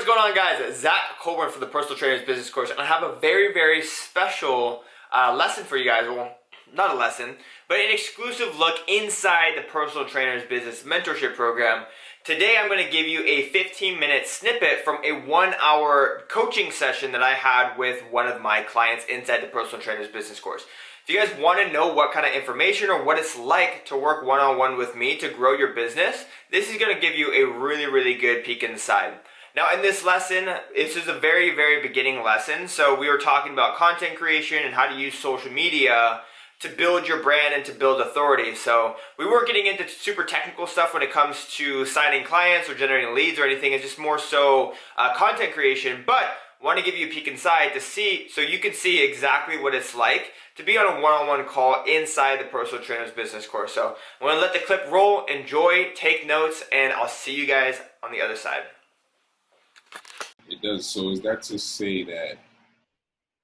What's going on, guys? Zakk Colburn for the Personal Trainers Business Course, and I have a very, very special lesson for you guys. Well, not a lesson, but an exclusive look inside the Personal Trainers Business Mentorship Program. Today, I'm going to give you a 15-minute snippet from a 1-hour coaching session that I had with one of my clients inside the Personal Trainers Business Course. If you guys want to know what kind of information or what it's like to work one-on-one with me to grow your business, this is going to give you a really, really good peek inside. Now in this lesson, this is a very, very beginning lesson. So we were talking about content creation and how to use social media to build your brand and to build authority. So we weren't getting into super technical stuff when it comes to signing clients or generating leads or anything. It's just more so content creation, but I want to give you a peek inside to see, so you can see exactly what it's like to be on a one-on-one call inside the Personal Trainers Business Course. So I'm going to let the clip roll, enjoy, take notes, and I'll see you guys on the other side. It does. So is that to say that,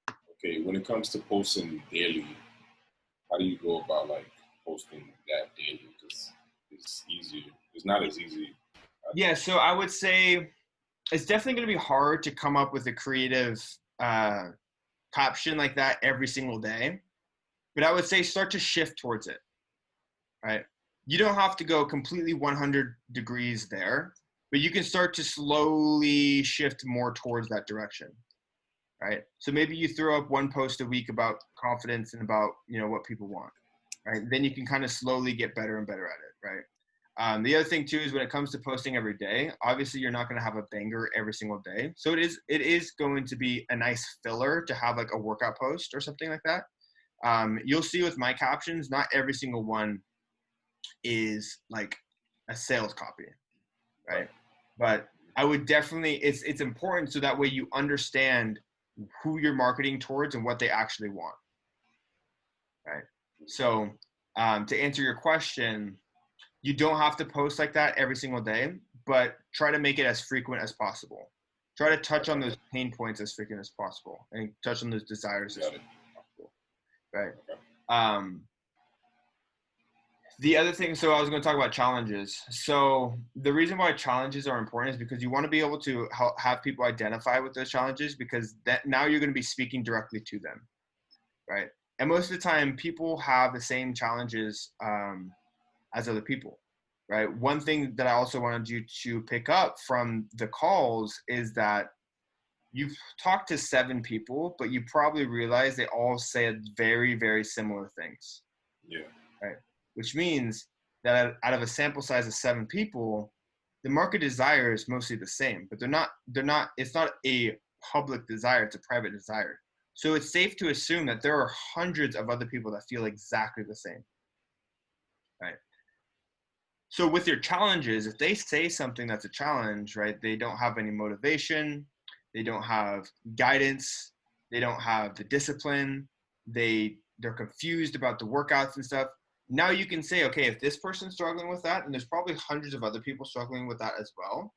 okay, when it comes to posting daily, how do you go about like posting that daily? Because it's easier. It's not as easy. Yeah, so I would say it's definitely going to be hard to come up with a creative caption like that every single day. But I would say start to shift towards it, right? You don't have to go completely 100 degrees there, but you can start to slowly shift more towards that direction, right? So maybe you throw up one post a week about confidence and about, what people want, right? Then you can kind of slowly get better and better at it, right? The other thing too is when it comes to posting every day, obviously you're not going to have a banger every single day. So it is going to be a nice filler to have like a workout post or something like that. You'll see with my captions, not every single one is like a sales copy, right? But I would definitely, it's important so that way you understand who you're marketing towards and what they actually want, right? So to answer your question, you don't have to post like that every single day, but try to make it as frequent as possible. Try to touch on those pain points as frequent as possible and touch on those desires as frequent as possible, right? The other thing, so I was going to talk about challenges. So the reason why challenges are important is because you want to be able to have people identify with those challenges, because that now you're going to be speaking directly to them, right? And most of the time, people have the same challenges as other people, right? One thing that I also wanted you to pick up from the calls is that you've talked to 7 people, but you probably realize they all said very, very similar things. Yeah. Right. Which means that out of a sample size of 7 people, the market desire is mostly the same, but it's not a public desire, it's a private desire. So it's safe to assume that there are hundreds of other people that feel exactly the same, right? So with your challenges, if they say something that's a challenge, right, they don't have any motivation, they don't have guidance, they don't have the discipline, they're confused about the workouts and stuff. Now you can say, okay, if this person's struggling with that, and there's probably hundreds of other people struggling with that as well.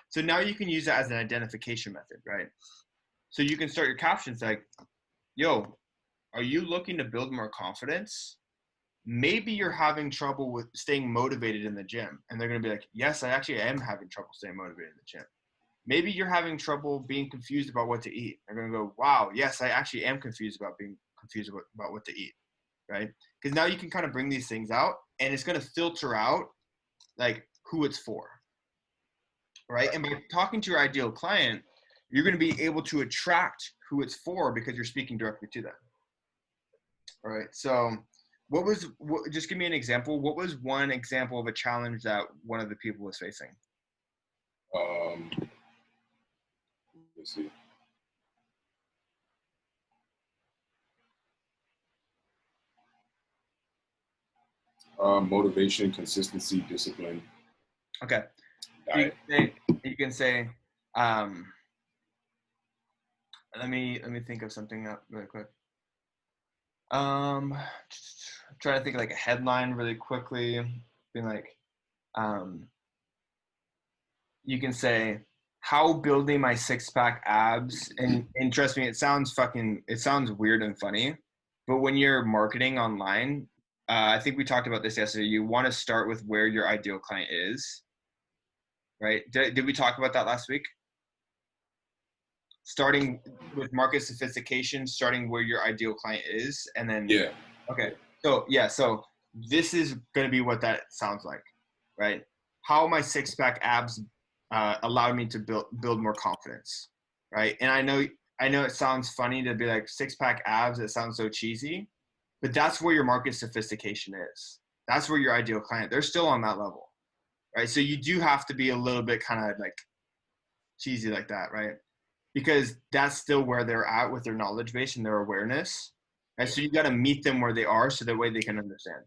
So now you can use that as an identification method, right? So you can start your captions like, yo, are you looking to build more confidence? Maybe you're having trouble with staying motivated in the gym. And they're going to be like, yes, I actually am having trouble staying motivated in the gym. Maybe you're having trouble being confused about what to eat. They're going to go, wow, yes, I actually am confused about what to eat, right? Because now you can kind of bring these things out, and it's going to filter out like who it's for, right? And by talking to your ideal client, you're going to be able to attract who it's for because you're speaking directly to them. All right. So just give me an example. What was one example of a challenge that one of the people was facing? Let's see. Motivation, consistency, discipline. Okay. Diet. You can say, let me think of something up really quick. Trying to think of like a headline really quickly. Being like, you can say, how building my 6-pack abs, and trust me, it sounds weird and funny, but when you're marketing online, I think we talked about this yesterday. You want to start with where your ideal client is, right? Did we talk about that last week? starting with market sophistication, starting where your ideal client is, and then Yeah. okay. So this is going to be what that sounds like, right? How my six-pack abs allowed me to build more confidence, right? And I know it sounds funny to be like six-pack abs. It sounds so cheesy, but that's where your market sophistication is. That's where your ideal client. They're still on that level, right? So you do have to be a little bit kind of like cheesy like that, right? Because that's still where they're at with their knowledge base and their awareness. And so you got to meet them where they are so that way they can understand.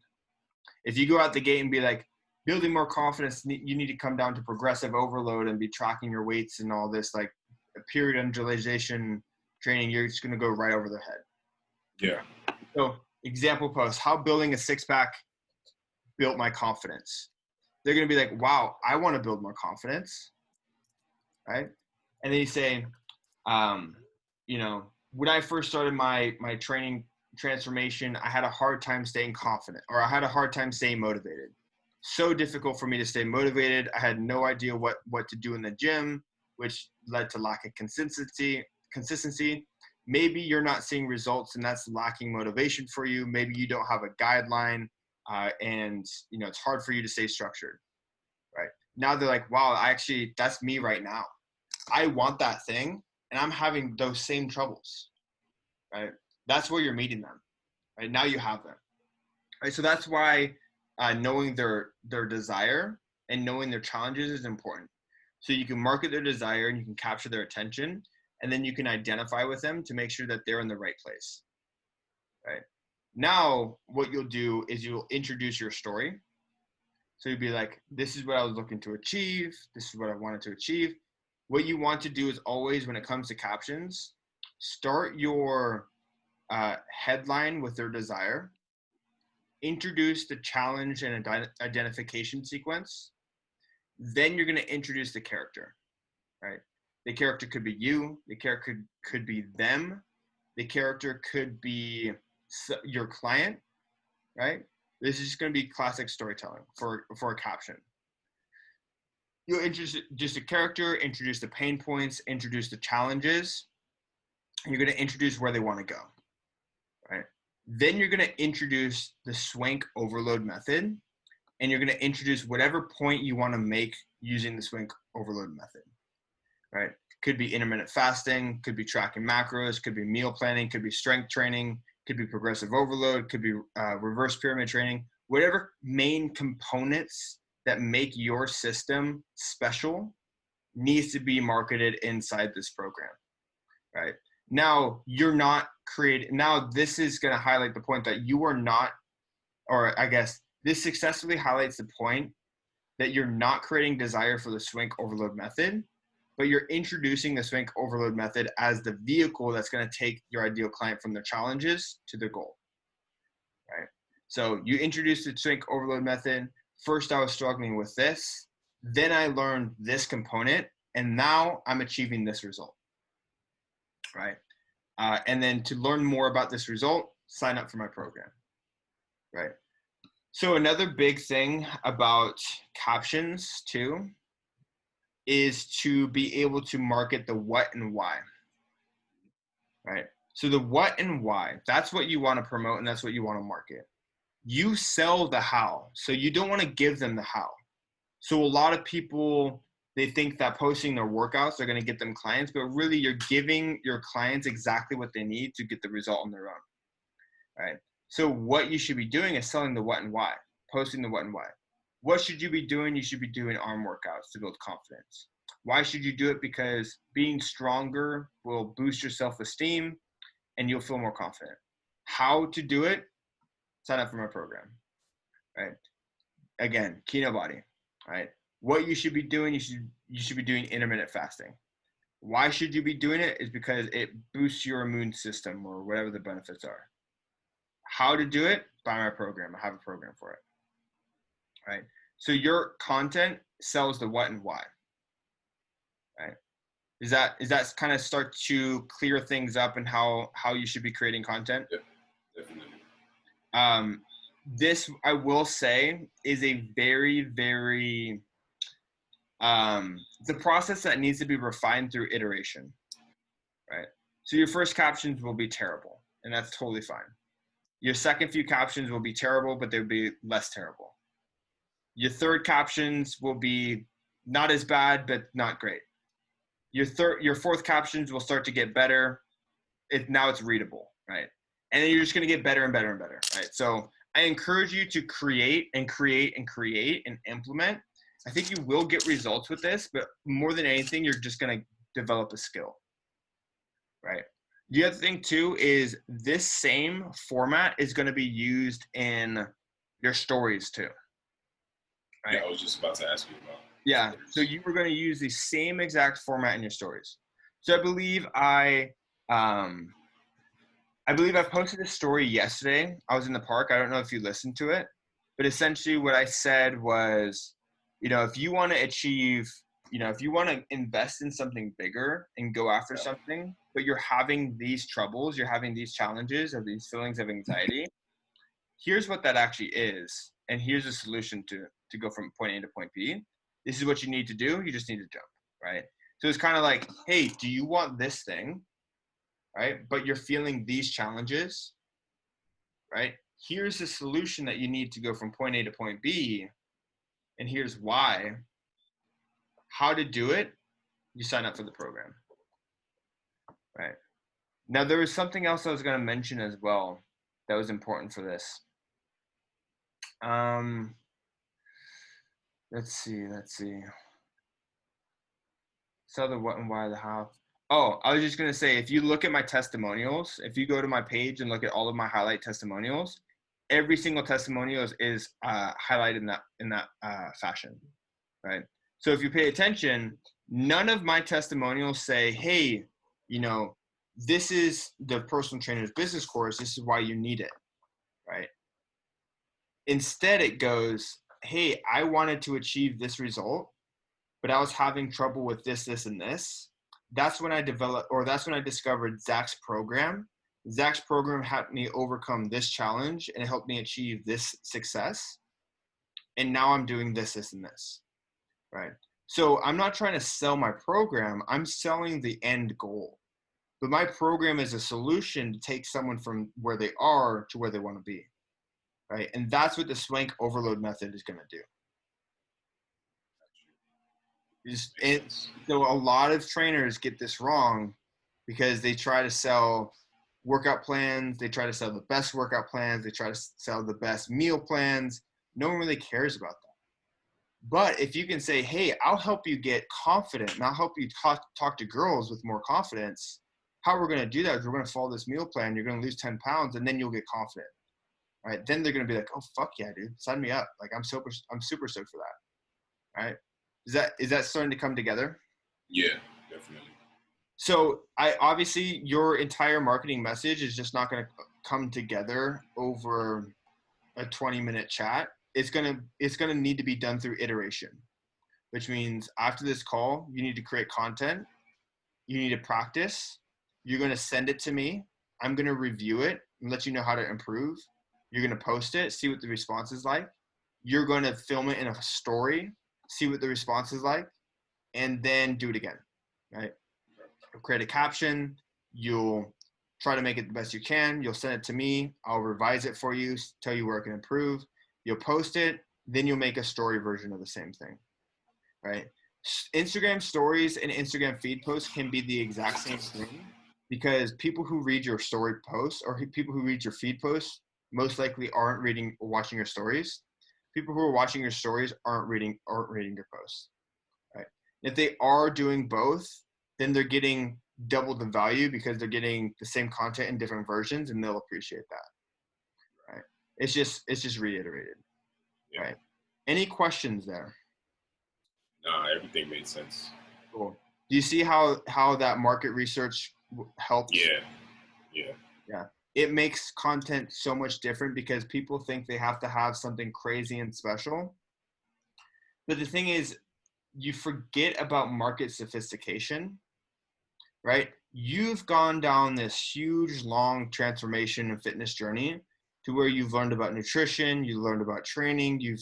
If you go out the gate and be like, building more confidence, you need to come down to progressive overload and be tracking your weights and all this, like a period undulation training, you're just going to go right over their head. Yeah. So example post, how building a six-pack built my confidence. They're going to be like, wow, I want to build more confidence, right? And then you say, when I first started my training transformation, I had a hard time staying confident, or I had a hard time staying motivated. So difficult for me to stay motivated. I had no idea what to do in the gym, which led to lack of consistency. Maybe you're not seeing results and that's lacking motivation for you. Maybe you don't have a guideline, and it's hard for you to stay structured, right? Now they're like, wow, that's me right now. I want that thing and I'm having those same troubles, right? That's where you're meeting them, right? Now you have them, right? So that's why knowing their desire and knowing their challenges is important. So you can market their desire and you can capture their attention, and then you can identify with them to make sure that they're in the right place, right? Now, what you'll do is you'll introduce your story. So you'll be like, this is what I was looking to achieve. This is what I wanted to achieve. What you want to do is always, when it comes to captions, start your headline with their desire, introduce the challenge and identification sequence. Then you're going to introduce the character, right? The character could be you. The character could be them. The character could be your client, right? This is going to be classic storytelling for a caption. You'll introduce the character, introduce the pain points, introduce the challenges. You're going to introduce where they want to go, right? Then you're going to introduce the swank overload method, and you're going to introduce whatever point you want to make using the swank overload method, right? Could be intermittent fasting, could be tracking macros, could be meal planning, could be strength training, could be progressive overload, could be reverse pyramid training. Whatever main components that make your system special needs to be marketed inside this program, right? Now you're not creating, now this is going to highlight the point that you are not, or I guess this successfully highlights the point that you're not creating desire for the swank overload method, but you're introducing the swank overload method as the vehicle that's going to take your ideal client from their challenges to their goal, right? So you introduce the swank overload method. First, I was struggling with this. Then I learned this component, and now I'm achieving this result, right? And then to learn more about this result, sign up for my program, right? So another big thing about captions too is to be able to market the what and why, right? So the what and why, that's what you want to promote and that's what you want to market. You sell the how, so you don't want to give them the how. So a lot of people, they think that posting their workouts are going to get them clients, but really you're giving your clients exactly what they need to get the result on their own, right? So what you should be doing is selling the what and why, posting the what and why. What should you be doing? You should be doing arm workouts to build confidence. Why should you do it? Because being stronger will boost your self-esteem and you'll feel more confident. How to do it? Sign up for my program, right? Again, Kino Body, right? What you should be doing, you should be doing intermittent fasting. Why should you be doing it? Is because it boosts your immune system or whatever the benefits are. How to do it? Buy my program. I have a program for it, right? So your content sells the what and why, right? Is that kind of start to clear things up and how you should be creating content? Yeah, definitely. This, I will say, is a very, very, it's a process that needs to be refined through iteration, right? So your first captions will be terrible, and that's totally fine. Your second few captions will be terrible, but they'll be less terrible. Your third captions will be not as bad, but not great. Your fourth captions will start to get better. Now it's readable, right? And then you're just going to get better and better and better, right? So I encourage you to create and create and create and implement. I think you will get results with this, but more than anything, you're just going to develop a skill, right? The other thing too is this same format is going to be used in your stories too, right? Yeah, I was just about to ask you about. Yeah, so you were going to use the same exact format in your stories. So I believe I posted a story yesterday. I was in the park. I don't know if you listened to it, but essentially what I said was, if you want to achieve, if you want to invest in something bigger and go after something, but you're having these troubles, you're having these challenges or these feelings of anxiety, here's what that actually is. And here's a solution to go from point A to point B. This is what you need to do. You just need to jump, right? So it's kind of like, hey, do you want this thing? Right? But you're feeling these challenges, right? Here's the solution that you need to go from point A to point B, and here's why. How to do it, you sign up for the program, right? Now, there was something else I was going to mention as well that was important for this. Let's see. So the what and why, the how. Oh, I was just going to say, if you look at my testimonials, if you go to my page and look at all of my highlight testimonials, every single testimonial is highlighted in that fashion, right? So if you pay attention, none of my testimonials say, hey, this is the Personal Trainers Business Course. This is why you need it, right? Instead, it goes, hey, I wanted to achieve this result, but I was having trouble with this, this, and this. That's when I discovered Zakk's program. Zakk's program helped me overcome this challenge and it helped me achieve this success. And now I'm doing this, this, and this, right? So I'm not trying to sell my program. I'm selling the end goal. But my program is a solution to take someone from where they are to where they want to be, right? And that's what the Swank Overload method is going to do. So a lot of trainers get this wrong because they try to sell workout plans. They try to sell the best workout plans. They try to sell the best meal plans. No one really cares about that. But if you can say, hey, I'll help you get confident and I'll help you talk to girls with more confidence, how we're going to do that is we're going to follow this meal plan. You're going to lose 10 pounds and then you'll get confident, right? Then they're going to be like, oh, fuck yeah, dude, sign me up. Like I'm super stoked for that, right? Is that starting to come together? Yeah, definitely. So obviously your entire marketing message is just not going to come together over a 20-minute chat. It's going to need to be done through iteration, which means after this call, you need to create content. You need to practice. You're going to send it to me. I'm going to review it and let you know how to improve. You're going to post it, see what the response is like. You're going to film it in a story, see what the response is like, and then do it again, right? You'll create a caption. You'll try to make it the best you can. You'll send it to me. I'll revise it for you, tell you where it can improve. You'll post it. Then you'll make a story version of the same thing, right? Instagram stories and Instagram feed posts can be the exact same thing because people who read your story posts or people who read your feed posts most likely aren't reading or watching your stories. People who are watching your stories aren't reading your posts, right? If they are doing both, then they're getting double the value because they're getting the same content in different versions and they'll appreciate that, right? It's just reiterated, right? Any questions there? Nah, everything made sense. Cool. Do you see how that market research helps? Yeah. It makes content so much different because people think they have to have something crazy and special. But the thing is, you forget about market sophistication, right? You've gone down this huge, long transformation and fitness journey to where you've learned about nutrition, you learned about training, you've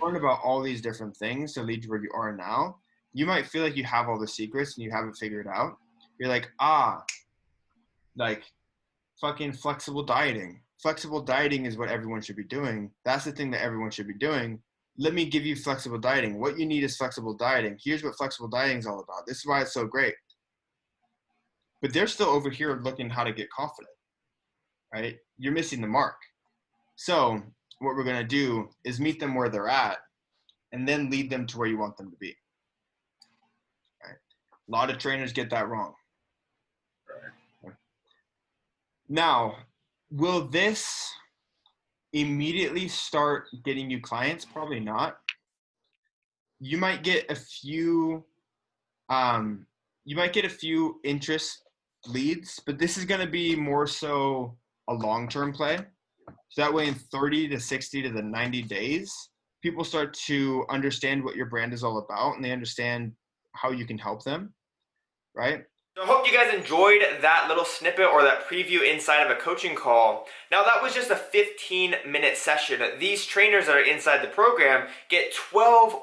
learned about all these different things to lead to where you are now. You might feel like you have all the secrets and you haven't figured it out. You're like, like fucking flexible dieting. Flexible dieting is what everyone should be doing. That's the thing that everyone should be doing. Let me give you flexible dieting. What you need is flexible dieting. Here's what flexible dieting is all about. This is why it's so great. But they're still over here looking how to get confident, right? You're missing the mark. So what we're going to do is meet them where they're at and then lead them to where you want them to be. Right? A lot of trainers get that wrong. Right. Now, will this immediately start getting you clients? Probably not. You might get a few interest leads, but this is going to be more so a long-term play. So that way in 30 to 60 to the 90 days, people start to understand what your brand is all about and they understand how you can help them, right? So I hope you guys enjoyed that little snippet or that preview inside of a coaching call. Now that was just a 15-minute session. These trainers that are inside the program get 12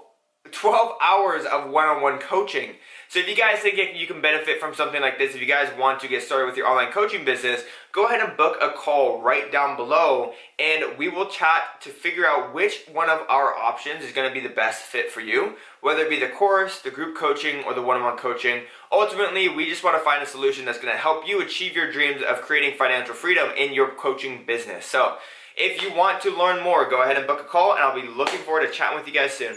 hours of one-on-one coaching. So if you guys think you can benefit from something like this, if you guys want to get started with your online coaching business, go ahead and book a call right down below and we will chat to figure out which one of our options is going to be the best fit for you, whether it be the course, the group coaching, or the one-on-one coaching. Ultimately, we just want to find a solution that's going to help you achieve your dreams of creating financial freedom in your coaching business. So if you want to learn more, go ahead and book a call and I'll be looking forward to chatting with you guys soon.